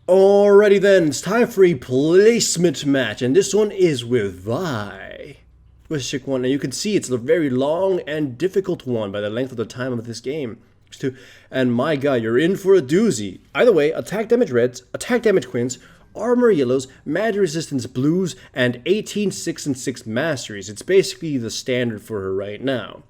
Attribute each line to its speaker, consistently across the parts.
Speaker 1: Alrighty then, it's time for a placement match, and this one is with Vi. Let's check one, and you can see it's a very long and difficult one by the length of the time of this game. And my god, you're in for a doozy. Either way, attack damage reds, attack damage queens, armor yellows, magic resistance blues, and 18 6 and 6 masteries. It's basically the standard for her right now.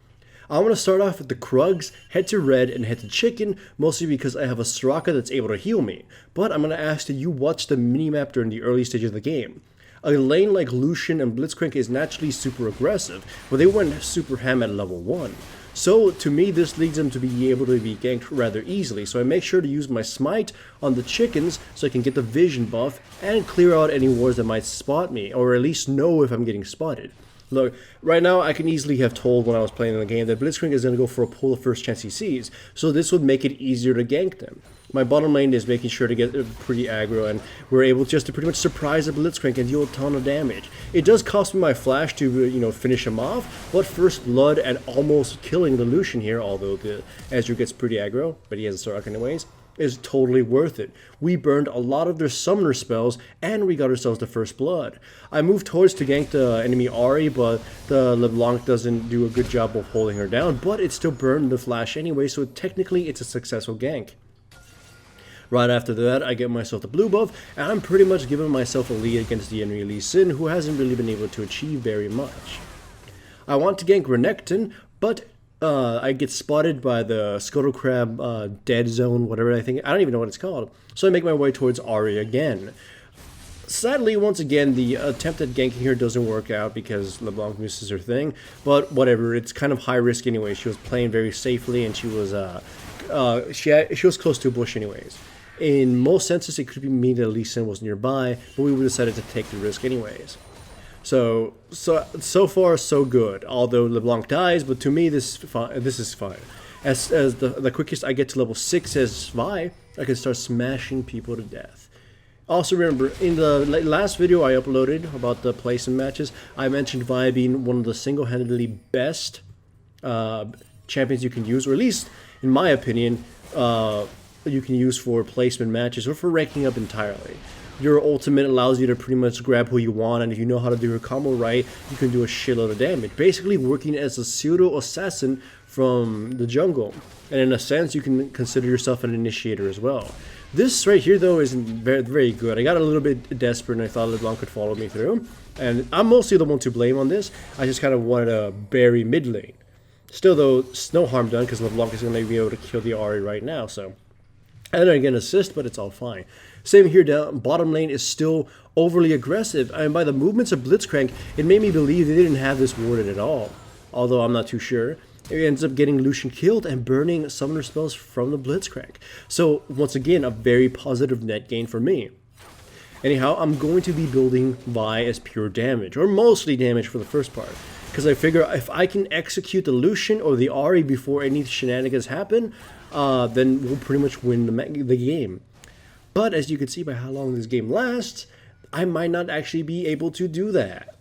Speaker 1: I want to start off with the Krugs, head to red, and head to chicken, mostly because I have a Soraka that's able to heal me. But I'm going to ask that you watch the minimap during the early stages of the game. A lane like Lucian and Blitzcrank is naturally super aggressive, but they went super ham at level 1. So, to me, this leads them to be able to be ganked rather easily, so I make sure to use my smite on the chickens so I can get the vision buff and clear out any wards that might spot me, or at least know if I'm getting spotted. Look, right now I can easily have told when I was playing the game that Blitzcrank is going to go for a pull the first chance he sees, so this would make it easier to gank them. My bottom lane is making sure to get pretty aggro, and we're able just to pretty much surprise the Blitzcrank and deal a ton of damage. It does cost me my flash to, finish him off, but first blood and almost killing the Lucian here, although the Ezreal gets pretty aggro, but he has a Soraka anyways, is totally worth it. We burned a lot of their summoner spells, and we got ourselves the first blood. I moved towards to gank the enemy Ahri, but the LeBlanc doesn't do a good job of holding her down, but it still burned the flash anyway, so technically it's a successful gank. Right after that, I get myself the blue buff, and I'm pretty much giving myself a lead against the enemy Lee Sin, who hasn't really been able to achieve very much. I want to gank Renekton, but I get spotted by the Scuttle Crab dead zone, whatever I don't even know what it's called. So I make my way towards Ahri again. Sadly, once again, the attempt at ganking here doesn't work out because LeBlanc misses her thing, but whatever, it's kind of high risk anyway. She was playing very safely, and she was close to a bush anyways. In most senses, it could be me that Lee Sin was nearby, but we decided to take the risk anyways. So far so good. Although LeBlanc dies, but to me this is fine. As the quickest I get to level 6 as Vi, I can start smashing people to death. Also remember, in the last video I uploaded about the placement matches, I mentioned Vi being one of the single-handedly best champions you can use, or at least in my opinion, you can use for placement matches or for ranking up entirely. Your ultimate allows you to pretty much grab who you want, and if you know how to do your combo right, you can do a shitload of damage. Basically working as a pseudo-assassin from the jungle. And in a sense, you can consider yourself an initiator as well. This right here, though, isn't very, very good. I got a little bit desperate, and I thought LeBlanc could follow me through. And I'm mostly the one to blame on this. I just kind of wanted to bury mid lane. Still, though, it's no harm done, because LeBlanc is going to be able to kill the Ahri right now, so... And I get an assist, but it's all fine. Same here down bottom lane is still overly aggressive, and by the movements of Blitzcrank, it made me believe they didn't have this warded at all. Although I'm not too sure. It ends up getting Lucian killed and burning summoner spells from the Blitzcrank. So once again, a very positive net gain for me. Anyhow, I'm going to be building Vi as pure damage, or mostly damage for the first part. Because I figure if I can execute the Lucian or the Ahri before any shenanigans happen, then we'll pretty much win the game. But as you can see by how long this game lasts, I might not actually be able to do that.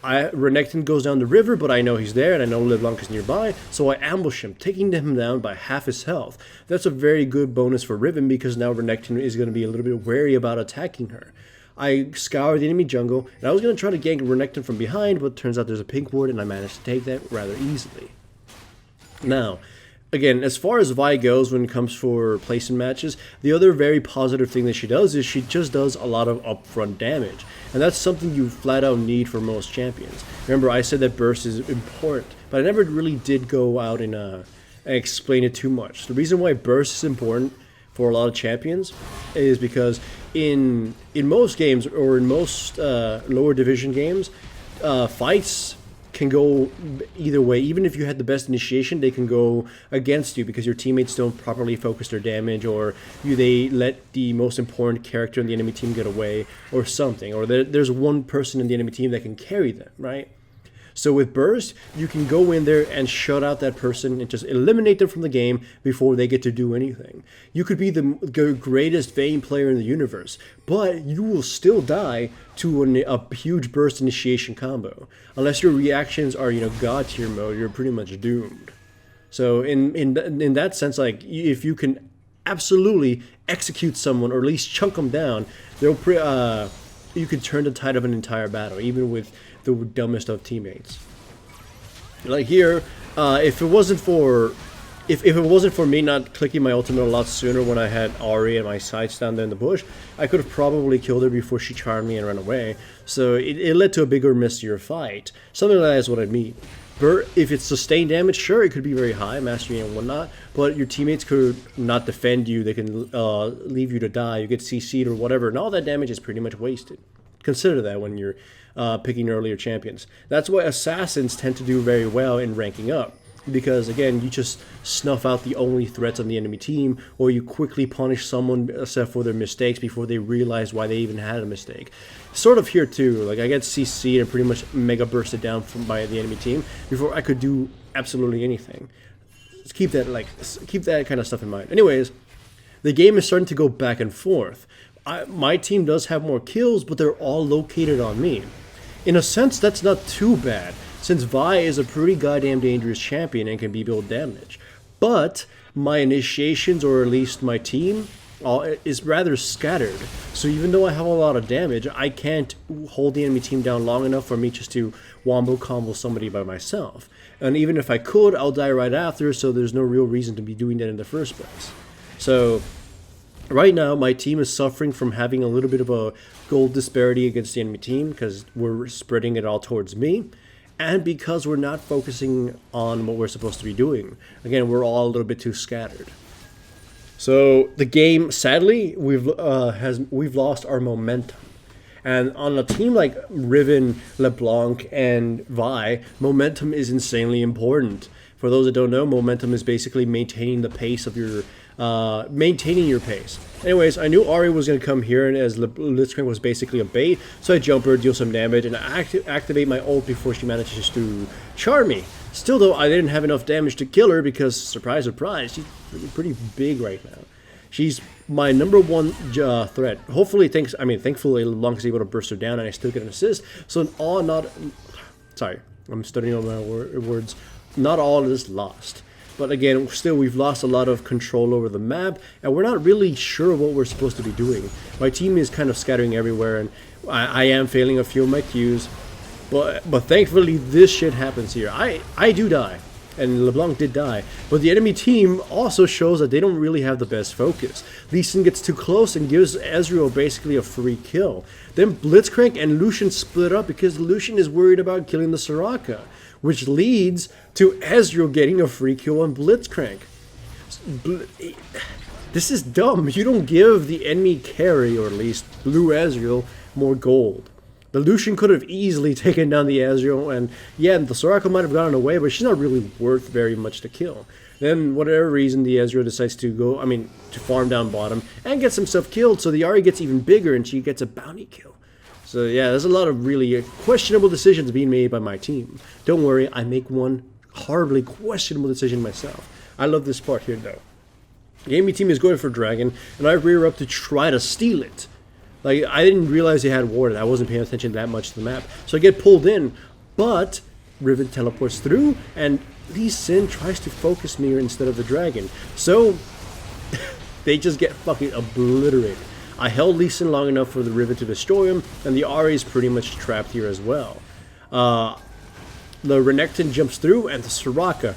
Speaker 1: Renekton goes down the river, but I know he's there, and I know LeBlanc is nearby, so I ambush him, taking him down by half his health. That's a very good bonus for Riven, because now Renekton is going to be a little bit wary about attacking her. I scour the enemy jungle, and I was going to try to gank Renekton from behind, but turns out there's a pink ward, and I managed to take that rather easily. Now, again, as far as Vi goes when it comes for placement matches, the other very positive thing that she does is she just does a lot of upfront damage. And that's something you flat out need for most champions. Remember, I said that burst is important, but I never really did go out and explain it too much. The reason why burst is important for a lot of champions is because in most games, or in most lower division games, fights can go either way. Even if you had the best initiation, they can go against you because your teammates don't properly focus their damage, or they let the most important character in the enemy team get away, or something, or there's one person in the enemy team that can carry them, right? So with burst, you can go in there and shut out that person and just eliminate them from the game before they get to do anything. You could be the greatest Vayne player in the universe, but you will still die to a huge burst initiation combo. Unless your reactions are, god tier mode, you're pretty much doomed. So in that sense, like, if you can absolutely execute someone or at least chunk them down, you could turn the tide of an entire battle, even with the dumbest of teammates. Like here, if it wasn't for me not clicking my ultimate a lot sooner when I had Ahri and my sights down there in the bush, I could have probably killed her before she charmed me and ran away. So it led to a bigger, messier fight. Something like that is what I mean. If it's sustained damage, sure, it could be very high, mastery and whatnot, but your teammates could not defend you. They can leave you to die. You get CC'd or whatever, and all that damage is pretty much wasted. Consider that when you're picking earlier champions. That's why assassins tend to do very well in ranking up. Because, again, you just snuff out the only threats on the enemy team, or you quickly punish someone for their mistakes before they realize why they even had a mistake. Sort of here, too. Like, I get CC'd and pretty much mega bursted down by the enemy team before I could do absolutely anything. Just keep that kind of stuff in mind. Anyways, the game is starting to go back and forth. My team does have more kills, but they're all located on me. In a sense, that's not too bad, since Vi is a pretty goddamn dangerous champion and can be build damage. But my initiations, or at least my team, is rather scattered. So even though I have a lot of damage, I can't hold the enemy team down long enough for me just to wombo combo somebody by myself. And even if I could, I'll die right after, so there's no real reason to be doing that in the first place. So right now, my team is suffering from having a little bit of a gold disparity against the enemy team because we're spreading it all towards me. And because we're not focusing on what we're supposed to be doing. Again, we're all a little bit too scattered. So the game, sadly, we've lost our momentum. And on a team like Riven, LeBlanc, and Vi, momentum is insanely important. For those that don't know, momentum is basically maintaining the pace of your pace. Anyways, I knew Ahri was going to come here, and as Blitzcrank was basically a bait, so I jump her, deal some damage, and activate my ult before she manages to charm me. Still, though, I didn't have enough damage to kill her because, surprise, surprise, she's pretty big right now. She's my number one threat. Hopefully, thankfully, LeBlanc is able to burst her down, and I still get an assist. So, I'm studying on my words. Not all is lost. But again, still, we've lost a lot of control over the map, and we're not really sure what we're supposed to be doing. My team is kind of scattering everywhere, and I am failing a few of my Qs. But thankfully, this shit happens here. I do die, and LeBlanc did die. But the enemy team also shows that they don't really have the best focus. Lee Sin gets too close and gives Ezreal basically a free kill. Then Blitzcrank and Lucian split up because Lucian is worried about killing the Soraka, which leads to Ezreal getting a free kill on Blitzcrank. This is dumb. You don't give the enemy carry, or at least blue Ezreal, more gold. The Lucian could have easily taken down the Ezreal, and yeah, the Soraka might have gotten away, but she's not really worth very much to kill. Then, whatever reason, the Ezreal decides to farm down bottom and gets himself killed, so the Ahri gets even bigger and she gets a bounty kill. So yeah, there's a lot of really questionable decisions being made by my team. Don't worry, I make one horribly questionable decision myself. I love this part here though. The enemy team is going for Dragon, and I rear up to try to steal it. Like, I didn't realize they had warded. I wasn't paying attention that much to the map. So I get pulled in, but Riven teleports through, and Lee Sin tries to focus me instead of the Dragon. So they just get fucking obliterated. I held Lee Sin long enough for the Riven to destroy him, and the Ahri is pretty much trapped here as well. The Renekton jumps through, and the Soraka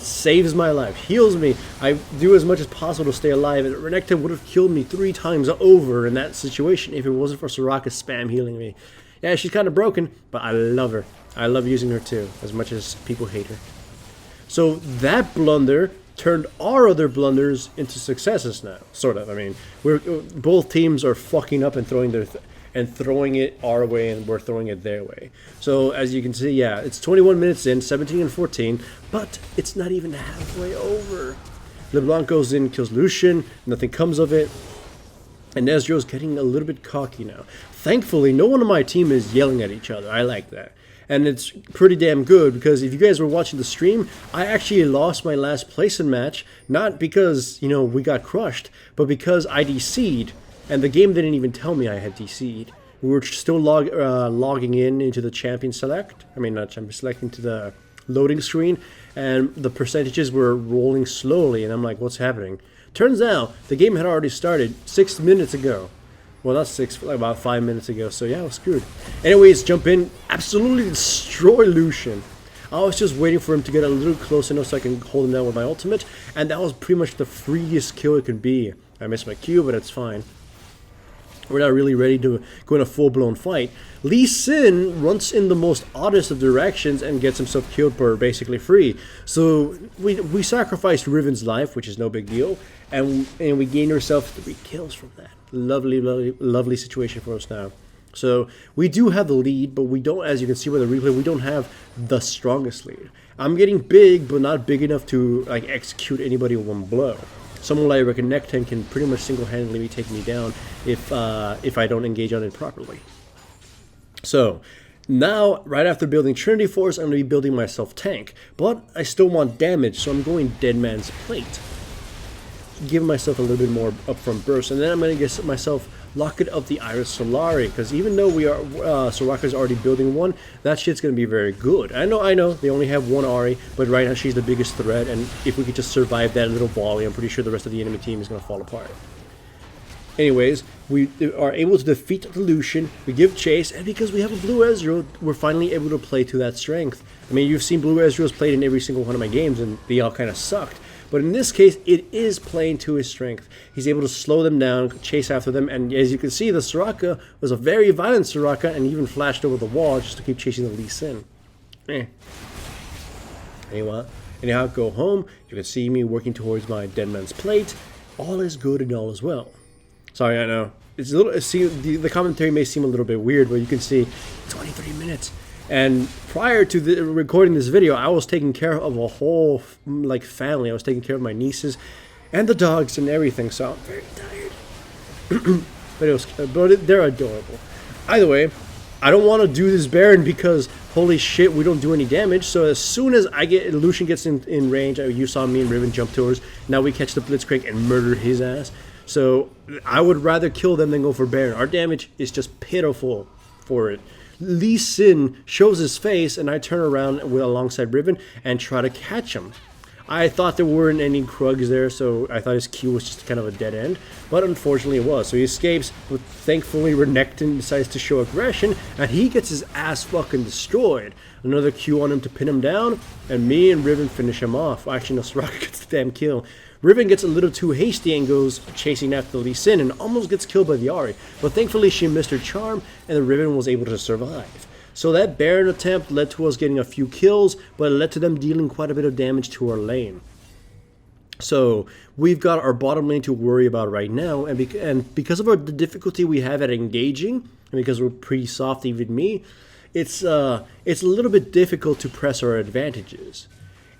Speaker 1: saves my life, heals me. I do as much as possible to stay alive, and Renekton would have killed me 3 times over in that situation if it wasn't for Soraka spam healing me. Yeah, she's kind of broken, but I love her. I love using her too, as much as people hate her. So that blunder turned our other blunders into successes now, sort of. I mean, both teams are fucking up and throwing it our way, and we're throwing it their way. So as you can see, yeah, it's 21 minutes in, 17 and 14, but it's not even halfway over. LeBlanc goes in, kills Lucian, nothing comes of it, and Ezreal's getting a little bit cocky now. Thankfully, no one on my team is yelling at each other. I like that. And it's pretty damn good, because if you guys were watching the stream, I actually lost my last placement match, not because, we got crushed, but because I DC'd, and the game didn't even tell me I had DC'd. We were still logging into the champion select, into the loading screen, and the percentages were rolling slowly, and I'm like, what's happening? Turns out the game had already started 6 minutes ago. Well, not 6, like about 5 minutes ago, so yeah, I was screwed. Anyways, jump in, absolutely destroy Lucian. I was just waiting for him to get a little close enough so I can hold him down with my ultimate, and that was pretty much the freest kill it could be. I missed my Q, but it's fine. We're not really ready to go in a full-blown fight. Lee Sin runs in the most oddest of directions and gets himself killed for basically free. So we sacrificed Riven's life, which is no big deal, and we gained ourselves 3 kills from that. Lovely, lovely, lovely situation for us now. So we do have the lead, but we don't, as you can see by the replay, we don't have the strongest lead. I'm getting big, but not big enough to like execute anybody with one blow. Someone like Reconnecting can pretty much single-handedly take me down if I don't engage on it properly. So now, right after building Trinity Force, I'm going to be building myself tank, but I still want damage, so I'm going Dead Man's Plate. Give myself a little bit more upfront burst, and then I'm going to get myself Locket of the Iris Solari, because even though we are Soraka's already building one, that shit's going to be very good. I know, they only have one Ahri, but right now she's the biggest threat, and if we could just survive that little volley, I'm pretty sure the rest of the enemy team is going to fall apart. Anyways, we are able to defeat the Lucian, we give chase, and because we have a blue Ezreal, we're finally able to play to that strength. I mean, you've seen blue Ezreals played in every single one of my games, and they all kind of sucked. But in this case, it is playing to his strength. He's able to slow them down, chase after them, and as you can see, the Soraka was a very violent Soraka, and even flashed over the wall just to keep chasing the Lee Sin. Anyhow, go home. You can see me working towards my Dead Man's Plate. All is good and all is well. Sorry, I know. It's a little. The commentary may seem a little bit weird, but you can see 23 minutes. And prior to recording this video, I was taking care of a whole like family. I was taking care of my nieces and the dogs and everything, so I'm very tired. but they're adorable. Either way, I don't want to do this Baron because holy shit, we don't do any damage. So as soon as Lucian gets in range, you saw me and Riven jump towards. Now we catch the Blitzcrank and murder his ass. So I would rather kill them than go for Baron. Our damage is just pitiful for it. Lee Sin shows his face, and I turn around alongside Riven and try to catch him. I thought there weren't any Krugs there, so I thought his Q was just kind of a dead end, but unfortunately it was. So he escapes, but thankfully Renekton decides to show aggression, and he gets his ass fucking destroyed. Another Q on him to pin him down, and me and Riven finish him off. Actually, no, Soraka gets the damn kill. Riven gets a little too hasty and goes chasing after Lee Sin and almost gets killed by the Ahri, but thankfully she missed her charm and the Riven was able to survive. So that Baron attempt led to us getting a few kills, but it led to them dealing quite a bit of damage to our lane. So we've got our bottom lane to worry about right now, and because of the difficulty we have at engaging, and because we're pretty soft, even me, it's a little bit difficult to press our advantages.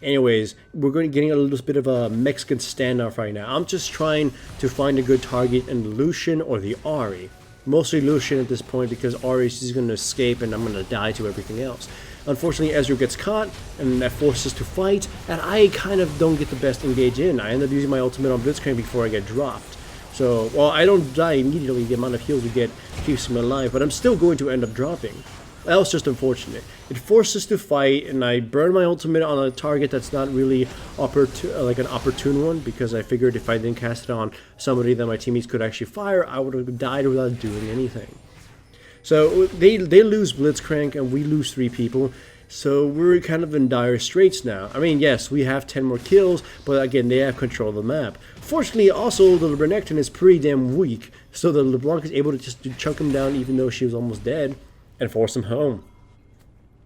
Speaker 1: Anyways, we're getting a little bit of a Mexican standoff right now. I'm just trying to find a good target in Lucian or the Ahri. Mostly Lucian at this point because Ahri is going to escape and I'm going to die to everything else. Unfortunately, Ezreal gets caught and that forces us to fight, and I kind of don't get the best engage in. I end up using my ultimate on Blitzcrank before I get dropped. So, well, I don't die immediately. The amount of heals we get keeps me alive, but I'm still going to end up dropping. That was just unfortunate. It forced us to fight, and I burned my ultimate on a target that's not really like an opportune one, because I figured if I didn't cast it on somebody that my teammates could actually fire, I would have died without doing anything. So they lose Blitzcrank, and we lose 3 people, so we're kind of in dire straits now. I mean, yes, we have 10 more kills, but again, they have control of the map. Fortunately, also, the Renekton is pretty damn weak, so the LeBlanc is able to just chunk him down even though she was almost dead, and force him home.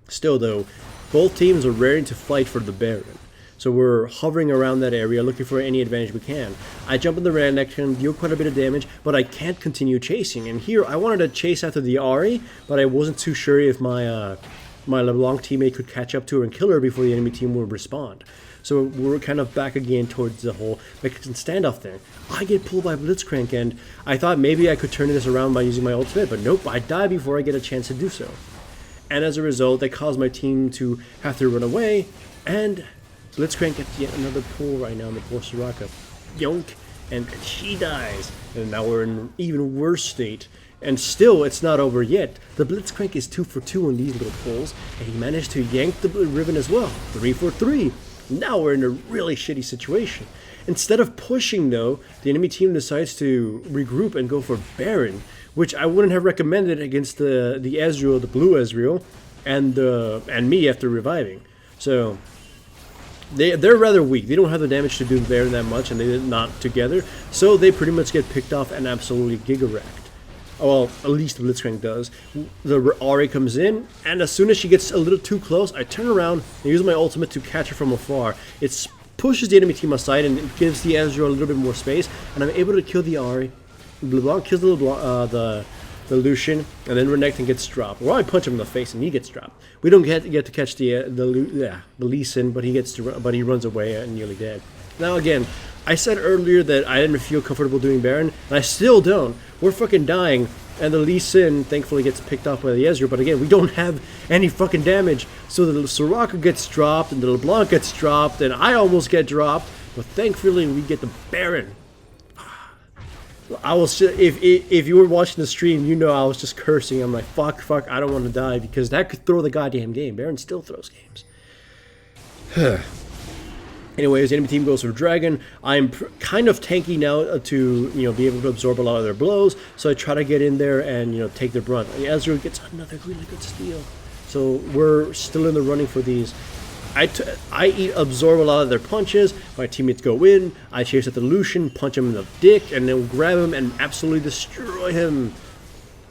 Speaker 1: Still though, both teams are raring to fight for the Baron. So we're hovering around that area looking for any advantage we can. I jump in the Renekton, deal quite a bit of damage, but I can't continue chasing. And here I wanted to chase after the Ahri, but I wasn't too sure if my LeBlanc teammate could catch up to her and kill her before the enemy team would respond. So we're kind of back again towards the whole Mexican standoff thing. I get pulled by Blitzcrank, and I thought maybe I could turn this around by using my ultimate, but nope, I die before I get a chance to do so. And as a result, that caused my team to have to run away, and Blitzcrank gets yet another pull right now on the poor Soraka. Yonk, and she dies. And now we're in an even worse state. And still, it's not over yet. The Blitzcrank is 2 for 2 on these little pulls, and he managed to yank the Riven as well. 3 for 3. Now we're in a really shitty situation. Instead of pushing though, the enemy team decides to regroup and go for Baron, which I wouldn't have recommended against the Ezreal, the blue Ezreal, and me after reviving. So they're rather weak. They don't have the damage to do Baron that much, and they're not together. So they pretty much get picked off and absolutely giga-wrecked. Well, at least the Blitzcrank does. The Ahri comes in, and as soon as she gets a little too close, I turn around and use my ultimate to catch her from afar. It pushes the enemy team aside, and it gives the Ezreal a little bit more space, and I'm able to kill the Ahri. LeBlanc kills the Lucian, and then Renekton gets dropped. Well, I punch him in the face, and he gets dropped. We don't get to catch the Lee Sin, but he runs away and nearly dead. Now again, I said earlier that I didn't feel comfortable doing Baron, and I still don't. We're fucking dying, and the Lee Sin thankfully gets picked off by the Ezreal, but again, we don't have any fucking damage. So the Soraka gets dropped, and the LeBlanc gets dropped, and I almost get dropped, but thankfully we get the Baron. I was if you were watching the stream, you know I was just cursing. I'm like, fuck, I don't want to die, because that could throw the goddamn game. Baron still throws games. Anyways, the enemy team goes for Dragon. I'm kind of tanky now to be able to absorb a lot of their blows, so I try to get in there and take their brunt. Ezreal gets another really good steal, so we're still in the running for these. I absorb a lot of their punches. My teammates go in. I chase at the Lucian, punch him in the dick, and then grab him and absolutely destroy him.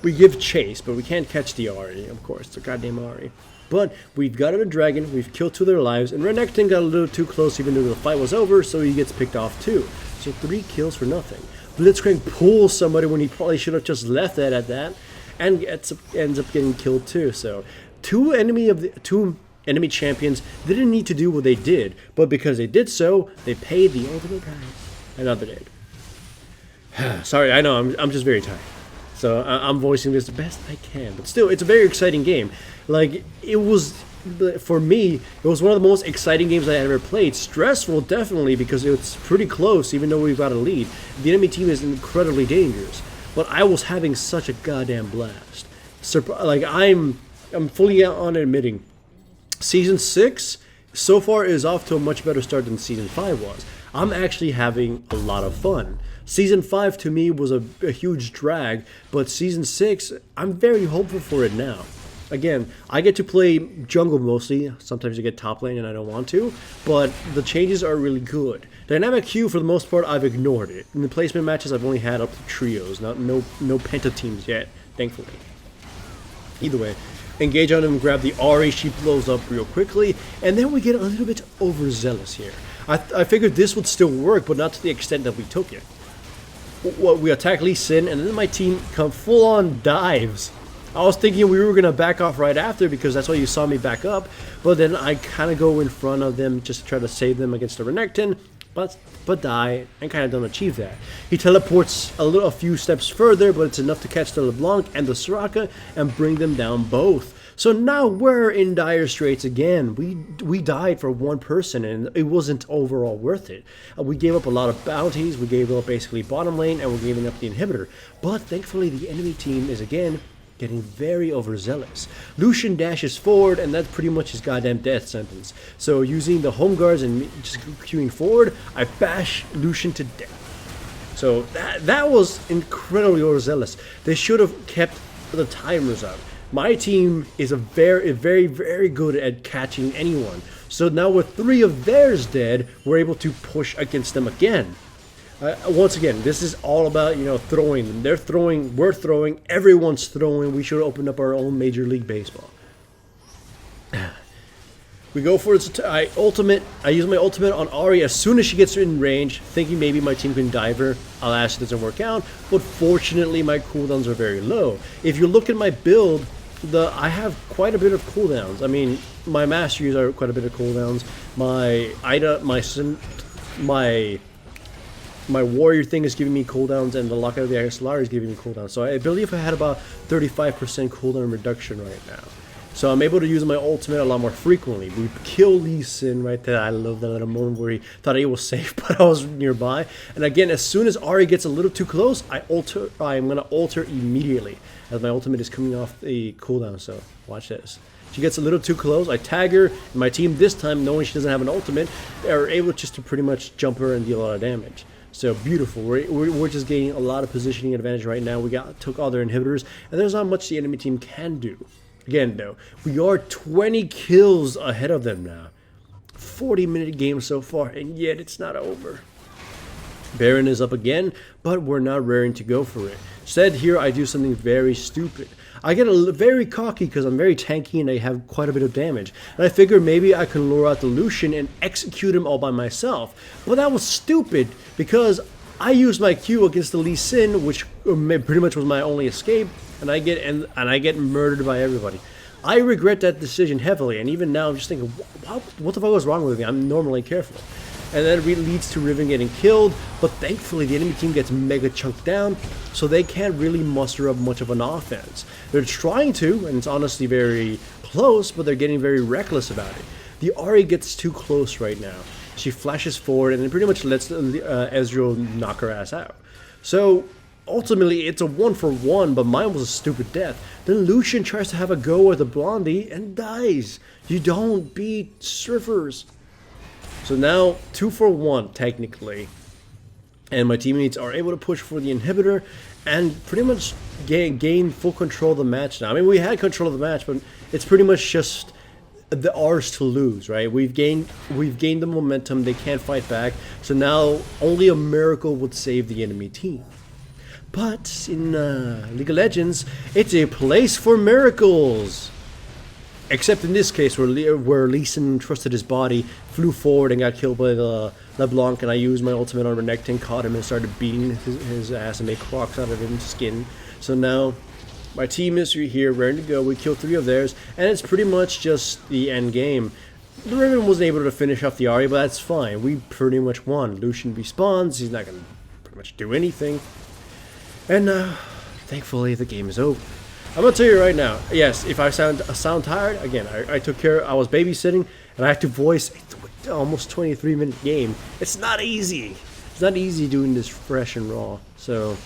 Speaker 1: We give chase, but we can't catch the Ahri, of course. The goddamn Ahri. But we've got a Dragon, we've killed 2 of their lives, and Renekton got a little too close even though the fight was over, so he gets picked off too. So 3 kills for nothing. Blitzcrank pulls somebody when he probably should have just left that at that, and ends up getting killed too. So two enemy champions didn't need to do what they did, but because they did so, they paid the ultimate price. Another day. Sorry, I know, I'm just very tired. So I'm voicing this the best I can, but still, it's a very exciting game. Like, it was, for me, it was one of the most exciting games I had ever played. Stressful, definitely, because it's pretty close, even though we've got a lead. The enemy team is incredibly dangerous, but I was having such a goddamn blast. Like, I'm fully on admitting, Season 6 so far is off to a much better start than Season 5 was. I'm actually having a lot of fun. Season 5 to me was a huge drag, but Season 6, I'm very hopeful for it now. Again, I get to play jungle mostly. Sometimes I get top lane and I don't want to, but the changes are really good. Dynamic Q, for the most part, I've ignored it. In the placement matches, I've only had up to trios, no penta teams yet, thankfully. Either way, engage on him, grab the Ahri, she blows up real quickly, and then we get a little bit overzealous here. I figured this would still work, but not to the extent that we took it. We attack Lee Sin, and then my team come full-on dives. I was thinking we were going to back off right after, because that's why you saw me back up, but then I kind of go in front of them just to try to save them against the Renekton, but die, and kind of don't achieve that. He teleports a few steps further, but it's enough to catch the LeBlanc and the Soraka and bring them down both. So now we're in dire straits again. We died for one person, and it wasn't overall worth it. We gave up a lot of bounties, we gave up basically bottom lane, and we're giving up the inhibitor. But thankfully the enemy team is again getting very overzealous. Lucian dashes forward, and that's pretty much his goddamn death sentence. So using the home guards and just queuing forward, I bash Lucian to death. So that was incredibly overzealous. They should have kept the timers up. My team is very, very good at catching anyone. So now with 3 of theirs dead, we're able to push against them again. Once again, this is all about, throwing. They're throwing, we're throwing, everyone's throwing. We should open up our own Major League Baseball. We go for its ultimate. I use my ultimate on Ahri as soon as she gets in range, thinking maybe my team can dive her. Alas, it doesn't work out, but fortunately my cooldowns are very low. If you look at my build, I have quite a bit of cooldowns. I mean, my masteries are quite a bit of cooldowns. My Ida, my warrior thing is giving me cooldowns, and the Lockout of the Solar is giving me cooldowns. So I believe I had about 35% cooldown reduction right now. So I'm able to use my ultimate a lot more frequently. We kill Lee Sin right there. I love that little moment where he thought he was safe, but I was nearby. And again, as soon as Ahri gets a little too close, I'm going to alter immediately, as my ultimate is coming off the cooldown. So watch this. She gets a little too close. I tag her, and my team this time, knowing she doesn't have an ultimate, are able just to pretty much jump her and deal a lot of damage. So beautiful. We're just gaining a lot of positioning advantage right now. We took all their inhibitors, and there's not much the enemy team can do. Again, though, we are 20 kills ahead of them now. 40-minute game so far, and yet it's not over. Baron is up again, but we're not raring to go for it. Instead, here I do something very stupid. I get very cocky because I'm very tanky and I have quite a bit of damage. And I figure maybe I can lure out the Lucian and execute him all by myself. But that was stupid because I used my Q against the Lee Sin, which pretty much was my only escape, and I get murdered by everybody. I regret that decision heavily, and even now I'm just thinking, what the fuck was wrong with me? I'm normally careful. And that leads to Riven getting killed, but thankfully the enemy team gets mega chunked down, so they can't really muster up much of an offense. They're trying to, and it's honestly very close, but they're getting very reckless about it. The Ahri gets too close right now. She flashes forward and it pretty much lets Ezreal knock her ass out. So ultimately it's a 1-for-1, but mine was a stupid death. Then Lucian tries to have a go at the Blondie and dies. You don't beat surfers. So now 2-for-1 technically, and my teammates are able to push for the inhibitor and pretty much gain full control of the match now. I mean, we had control of the match, but it's pretty much just the ours to lose, right? We've gained the momentum. They can't fight back. So now only a miracle would save the enemy team. But in League of Legends, it's a place for miracles. Except in this case, where Lee Sin trusted his body, flew forward and got killed by the LeBlanc, and I used my ultimate on Renekton, caught him, and started beating his ass and made crocs out of his skin. So now my team is here, ready to go. We killed 3 of theirs, and it's pretty much just the end game. The Riven wasn't able to finish off the Ahri, but that's fine. We pretty much won. Lucian respawns. He's not going to pretty much do anything. And thankfully, the game is over. I'm gonna tell you right now, yes, if I sound tired, again, I took care, I was babysitting, and I had to voice a almost 23-minute game. It's not easy. It's not easy doing this fresh and raw. So,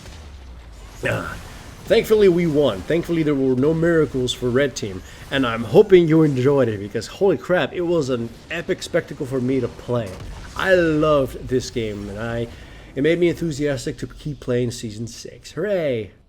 Speaker 1: thankfully we won. Thankfully there were no miracles for Red Team, and I'm hoping you enjoyed it because holy crap, it was an epic spectacle for me to play. I loved this game, and it made me enthusiastic to keep playing Season 6. Hooray!